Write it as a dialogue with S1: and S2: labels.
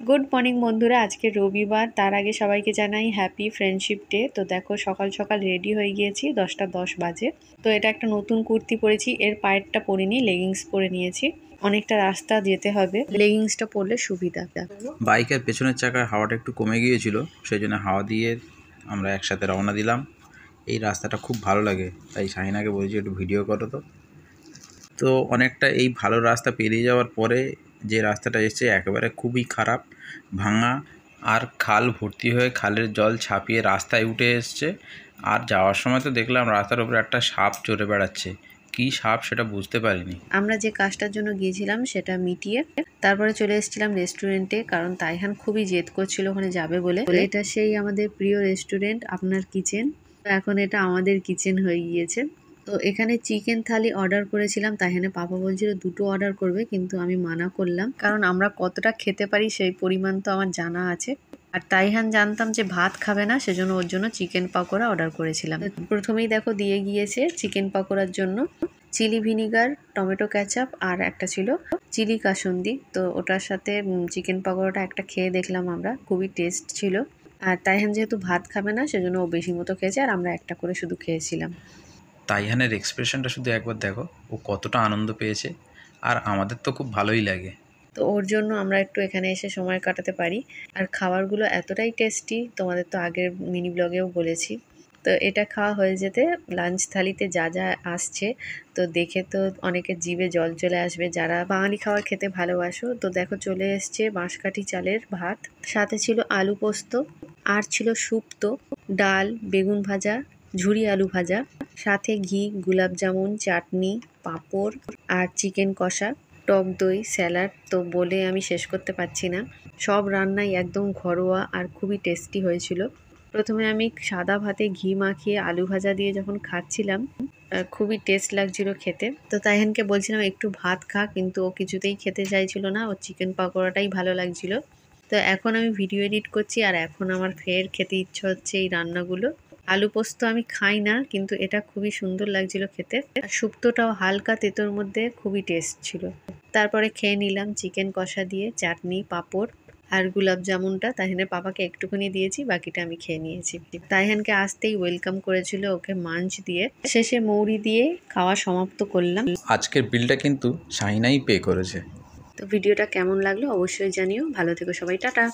S1: Good morning বন্ধুরা, আজকে রবিবার। তার আগে সবাইকে জানাই হ্যাপি ফ্রেন্ডশিপ ডে। তো দেখো সকাল সকাল রেডি হয়ে গিয়েছি, 10টা 10 বাজে। তো এটা একটা নতুন কুর্তি পরেছি, এর পায়েরটা পরিনি, লেগিংস পরে নিয়েছি। অনেকটা রাস্তা যেতে হবে, লেগিংসটা পরলে সুবিধা।
S2: বাইকের পেছনের চাকার হাওয়াটা একটু কমে গিয়েছিল, সেই জন্য হাওয়া দিয়ে আমরা একসাথে রওনা দিলাম। এই রাস্তাটা খুব ভালো লাগে, তাই শাহিনাকে বলেছি একটু ভিডিও করো। তো অনেকটা এই ভালো রাস্তা পেরিয়ে যাওয়ার পরে যে রাস্তাটা এসছে একেবারে খুবই খারাপ, ভাঙা, আর খাল ভর্তি হয়ে খালের জল ছাপিয়ে রাস্তায় উঠে এসছে। আর যাওয়ার সময় তো দেখলাম রাস্তার উপরে একটা সাপ চড়ে বেড়াচ্ছে। কী সাপ সেটা বুঝতে পারিনি।
S1: আমরা যে কাজটার জন্য গিয়েছিলাম সেটা মিটিয়ে তারপরে চলে এসেছিলাম রেস্টুরেন্টে, কারণ তাইহান খুবই জেদ করছিল ওখানে যাবে বলে। এটা সেই আমাদের প্রিয় রেস্টুরেন্ট আপনার কিচেন। এখন এটা আমাদের কিচেন হয়ে গিয়েছে। তো এখানে চিকেন থালি অর্ডার করেছিলাম। তাইহানে পাপা বলছিল 2টো অর্ডার করবে, কিন্তু আমি মানা করলাম, কারণ আমরা কতটা খেতে পারি সেই পরিমাণ তো আমার জানা আছে। আর তাইহান জানতাম যে ভাত খাবে না, সেজন্য ওর জন্য চিকেন পকোড়া অর্ডার করেছিলাম। প্রথমেই দেখো দিয়ে গিয়েছে চিকেন পকোড়ার জন্য চিলি ভিনিগার, টমেটো ক্যাচাপ, আর একটা ছিল চিলি কাসুন্দি। তো ওটার সাথে চিকেন পকোড়াটা একটা খেয়ে দেখলাম আমরা, খুবই টেস্ট ছিল। আর তাইহান যেহেতু ভাত খাবে না, সেজন্য ও বেশি মতো খেয়েছে, আর আমরা একটা করে শুধু খেয়েছিলাম।
S2: তাইহানের এক্সপ্রেশনটা শুধু একবার দেখো, ও কতটা আনন্দ পেয়েছে। আর আমাদের তো খুব ভালোই লাগে।
S1: তো ওর জন্য আমরা একটু এখানে এসে সময় কাটাতে পারি। আর খাবারগুলো এতটাই টেস্টি, তোমাদের তো আগের মিনি ব্লগেও বলেছি। তো এটা খাওয়া হয়ে যেতে লাঞ্চ থালিতে যা যা আসছে, তো দেখে তো অনেকের জিভে জল চলে আসবে যারা বাঙালি খাবার খেতে ভালোবাসো। তো দেখো চলে এসছে বাঁশকাঠি চালের ভাত, সাথে ছিল আলু পোস্ত, আর ছিল শুক্তো, ডাল, বেগুন ভাজা, ঝুরি আলু ভাজা, সাথে ঘি, গোলাপ জামুন, চাটনি, পাঁপড়, আর চিকেন কষা, টক দই, স্যালাড। তো বলে আমি শেষ করতে পারছি না। সব রান্নাই একদম ঘরোয়া আর খুবই টেস্টি হয়েছিল। প্রথমে আমি সাদা ভাতে ঘি মাখিয়ে আলু ভাজা দিয়ে যখন খাচ্ছিলাম, খুবই টেস্ট লাগছিল খেতে। তো তাইহানকে বলছিলাম একটু ভাত খা, কিন্তু ও কিছুতেই খেতে চাইছিল না, ওর চিকেন পকোড়াটাই ভালো লাগছিল। তো এখন আমি ভিডিও এডিট করছি, আর এখন আমার ফের খেতে ইচ্ছে হচ্ছে এই রান্নাগুলো। আলু পোস্ত আমি খাই না, কিন্তু এটা খুবই সুন্দর লাগছিল খেতে। আর শুক্তোটাও হালকা তেতোর মধ্যে খুবই টেস্ট ছিল। তারপরে খেয়ে নিলাম চিকেন কষা দিয়ে চাটনি, পাঁপড়, আর গোলাপ জামুনটা তাইহানের পাপাকে একটুখানি দিয়েছি, বাকিটা আমি খেয়ে নিয়েছি। তাইহানকে আসতেই ওয়েলকাম করেছিল ওকে মাঞ্চ দিয়ে, শেষে মৌরি দিয়ে খাওয়া সমাপ্ত করলাম।
S2: আজকের বিলটা কিন্তু শাহিনাই পে করেছে।
S1: তো ভিডিওটা কেমন লাগলো অবশ্যই জানিও। ভালো থেকো সবাই, টাটা।